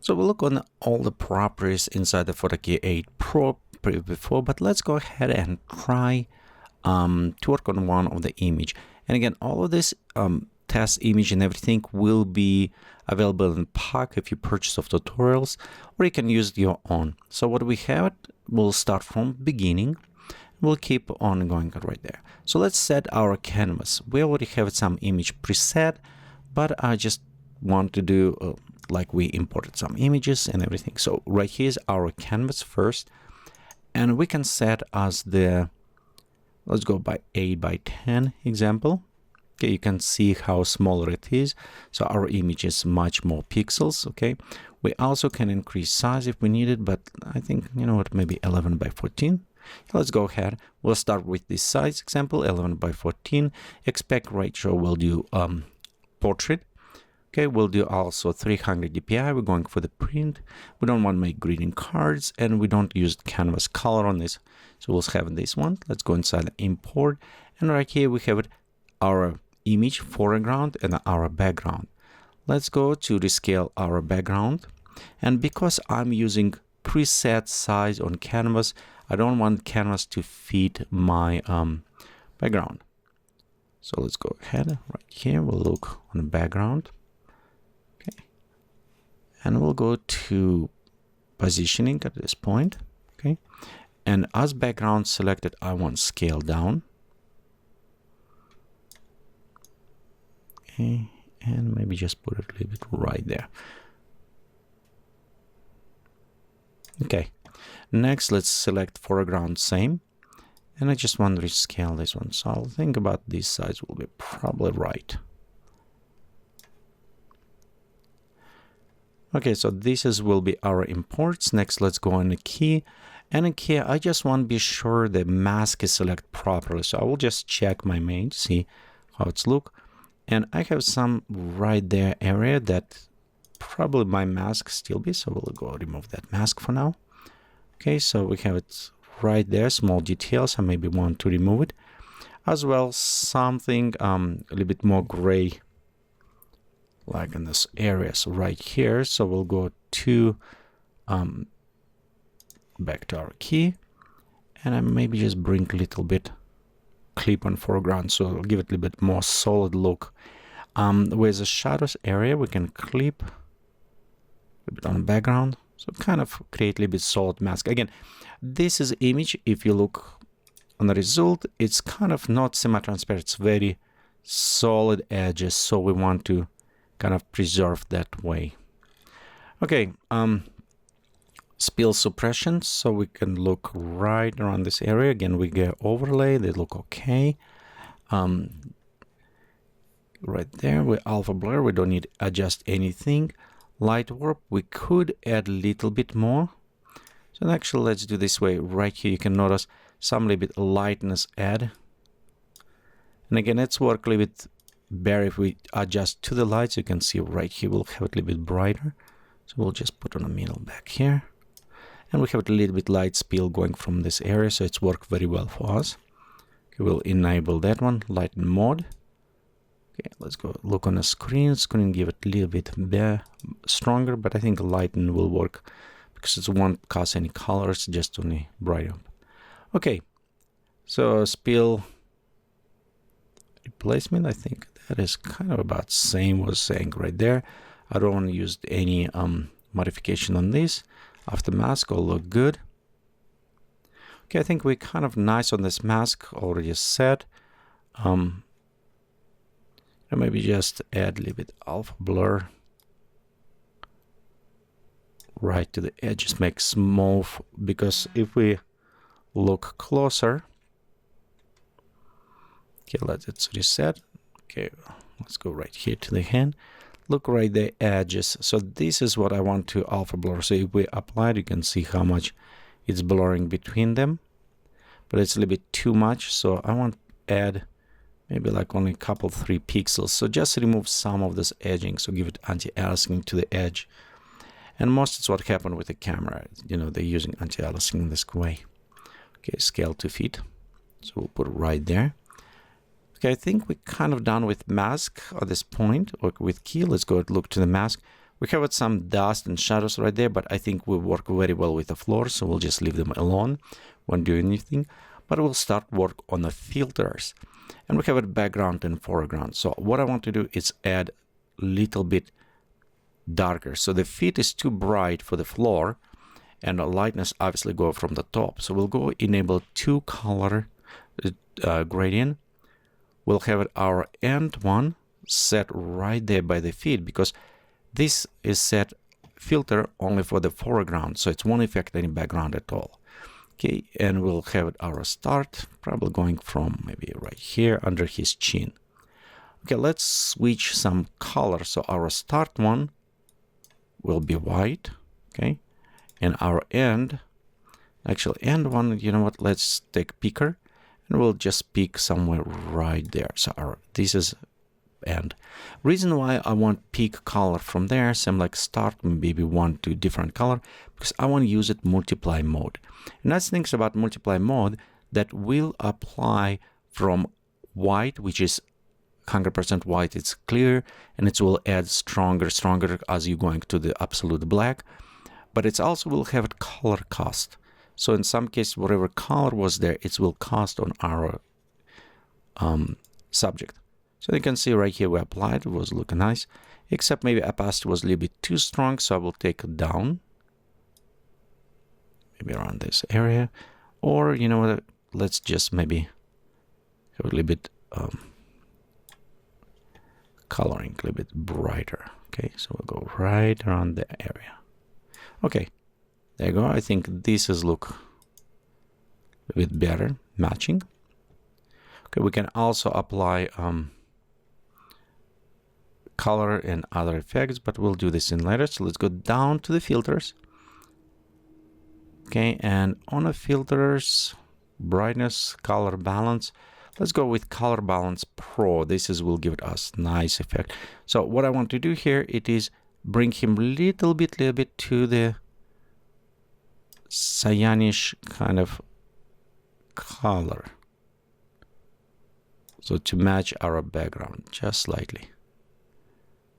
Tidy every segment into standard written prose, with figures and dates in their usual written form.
So we'll look on all the properties inside the Photokey 8 Pro before, but let's go ahead and try to work on one of the image. And again, all of this test image and everything will be available in pack if you purchase of tutorials, or you can use your own. So what we have, we'll start from beginning. We'll keep on going right there. So let's set our canvas. We already have some image preset, but I just want to do like we imported some images and everything. So right here is our canvas first, and we can set as the, let's go by 8 by 10 example. Okay, you can see how smaller it is. So our image is much more pixels. Okay, we also can increase size if we need it, but I think, you know what, maybe 11 by 14. Let's go ahead. We'll start with this size example, 11 by 14. Aspect ratio, we'll do portrait. Okay, we'll do also 300 dpi. We're going for the print. We don't want to make greeting cards, and we don't use canvas color on this. So we'll have this one. Let's go inside import, and right here we have our image foreground and our background. Let's go to rescale our background, and because I'm using preset size on canvas, I don't want canvas to fit my background. So let's go ahead right here. We'll look on the background. Okay. And we'll go to positioning at this point. Okay. And as background selected, I want scale down. Okay. And maybe just put it a little bit right there. Okay. Next, let's select foreground same, and I just want to rescale this one. So I'll think about this size will be probably right. Okay, so will be our imports. Next, let's go on the key, and in key, I just want to be sure the mask is selected properly. So I will just check my image, see how it's look, and I have some right there area that probably my mask still be. So we'll go remove that mask for now. Okay, so we have it right there, small details. I maybe want to remove it. As well, something a little bit more gray, like in this area, so right here. So we'll go to back to our key, and I maybe just bring a little bit clip on foreground, so I'll give it a little bit more solid look. With the shadows area, we can clip a bit on the background. So kind of create a little bit solid mask. Again, this is image. If you look on the result, it's kind of not semi-transparent. It's very solid edges. So we want to kind of preserve that way. Okay, spill suppression. So we can look right around this area. Again, we get overlay. They look okay. Right there, with alpha blur, we don't need to adjust anything. Light warp, we could add a little bit more. So actually, let's do this way. Right here, you can notice some little bit lightness add. And again, it's work a little bit better if we adjust to the lights. You can see right here, we'll have it a little bit brighter. So we'll just put on the middle back here. And we have a little bit light spill going from this area. So it's worked very well for us. Okay, we'll enable that one, lighten mode. Okay, let's go look on the screen. Screen give it a little bit stronger, but I think lighten will work because it won't cause any colors, just only bright up. Okay, so spill replacement, I think that is kind of about same was saying right there. I don't want to use any modification on this. After mask, all look good. Okay, I think we're kind of nice on this mask already set. Maybe just add a little bit alpha blur right to the edges, make smooth, because if we look closer, okay, let's reset. Okay, let's go right here to the hand. Look right the edges. So this is what I want to alpha blur. So if we apply it, you can see how much it's blurring between them, but it's a little bit too much. So I want to add maybe like only a couple, 3 pixels. So just remove some of this edging. So give it anti-aliasing to the edge. And most it's what happened with the camera. You know, they're using anti-aliasing in this way. Okay, scale to fit. So we'll put it right there. Okay, I think we're kind of done with mask at this point, or with key. Let's go look to the mask. We have some dust and shadows right there, but I think we work very well with the floor, so we'll just leave them alone when doing anything. But we'll start work on the filters. And we have a background and foreground. So what I want to do is add a little bit darker. So the feet is too bright for the floor, and the lightness obviously go from the top. So we'll go enable 2 color gradient. We'll have our end one set right there by the feet, because this is set filter only for the foreground, so it won't affect any background at all. Okay, and we'll have our start probably going from maybe right here under his chin. Okay, let's switch some color. So our start one will be white, okay, and our end, actually end one, you know what, let's take picker, and we'll just pick somewhere right there. So this is end. Reason why I want pick color from there, same like start, maybe 1 to different color, because I want to use it multiply mode. And that's things about multiply mode that will apply from white, which is 100% white, it's clear, and it will add stronger as you're going to the absolute black, but it's also will have a color cost. So in some cases, whatever color was there, it will cost on our subject. So you can see right here we applied, it was looking nice, except maybe opacity was a little bit too strong, so I will take it down, maybe around this area, or you know what, let's just maybe have a little bit coloring, a little bit brighter. Okay, so we'll go right around the area. Okay, there you go. I think this is look a bit better, matching. Okay, we can also apply color and other effects, but we'll do this in later. So let's go down to the filters. Okay, and on the filters, brightness, color balance, let's go with color balance pro. This will give us nice effect. So what I want to do here, it is bring him little bit to the cyanish kind of color, so to match our background just slightly.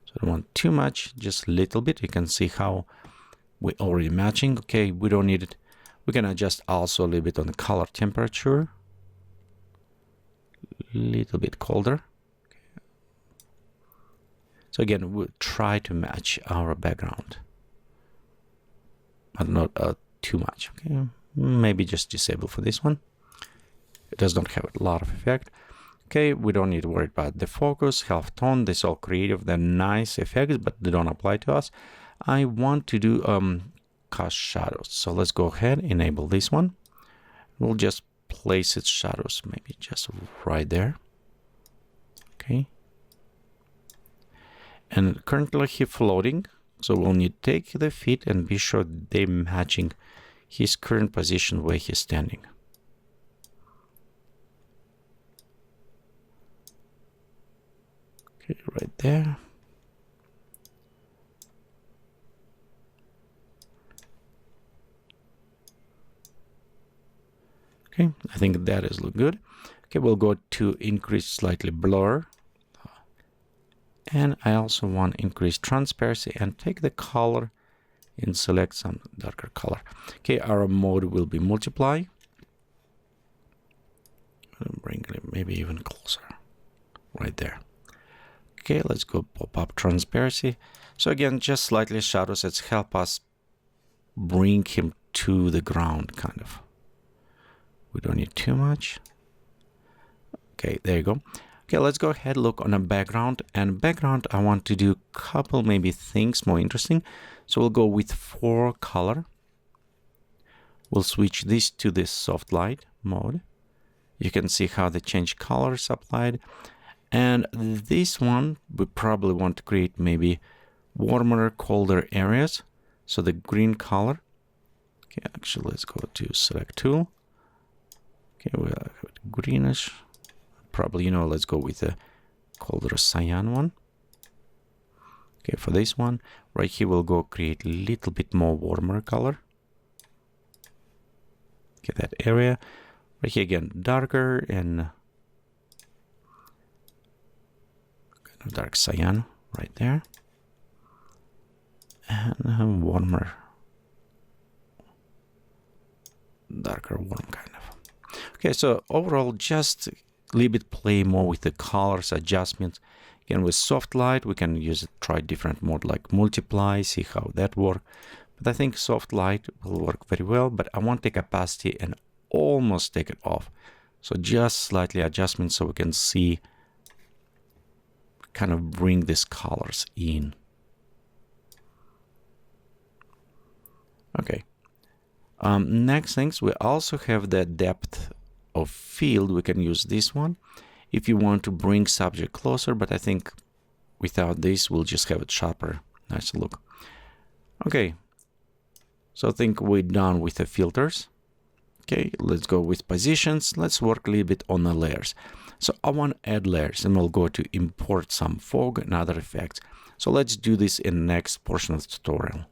So I don't want too much, just a little bit. You can see how we're already matching. Okay, we don't need it. We can adjust also a little bit on the color temperature, a little bit colder. Okay. So again, we'll try to match our background, but not too much. Okay, maybe just disable for this one. It does not have a lot of effect. Okay, we don't need to worry about the focus, half tone. This all creative, they're nice effects, but they don't apply to us. I want to do cast shadows. So let's go ahead, enable this one. We'll just place its shadows, maybe just right there. Okay. And currently he's floating, so we'll need to take the feet and be sure they're matching his current position where he's standing. Okay, right there. Okay, I think that is look good. Okay, we'll go to increase slightly blur. And I also want increase transparency and take the color and select some darker color. Okay, our mode will be multiply. Bring it maybe even closer, right there. Okay, let's go pop up transparency. So again, just slightly shadows that help us bring him to the ground, kind of. We don't need too much. Okay, there you go. Okay, let's go ahead, look on a background. And background, I want to do a couple maybe things more interesting. So we'll go with 4 color. We'll switch this to this soft light mode. You can see how the change colors applied. And this one, we probably want to create maybe warmer, colder areas. So the green color. Okay, actually, let's go to select tool. Okay, we have greenish. Probably, let's go with the colder cyan one. Okay, for this one, right here, we'll go create a little bit more warmer color. Okay, that area. Right here again, darker and kind of dark cyan right there. and warmer, darker warm kind of. Okay, so overall, just a little bit play more with the colors adjustments. Again, with soft light, we can use it, try different mode like multiply, see how that works. But I think soft light will work very well, but I want the opacity and almost take it off. So just slightly adjustment so we can see, kind of bring these colors in. Okay. Next things, we also have the depth of field. We can use this one if you want to bring subject closer, but I think without this, we'll just have it sharper. Nice look. Okay. So I think we're done with the filters. Okay, let's go with positions. Let's work a little bit on the layers. So I want to add layers, and we'll go to import some fog and other effects. So let's do this in the next portion of the tutorial.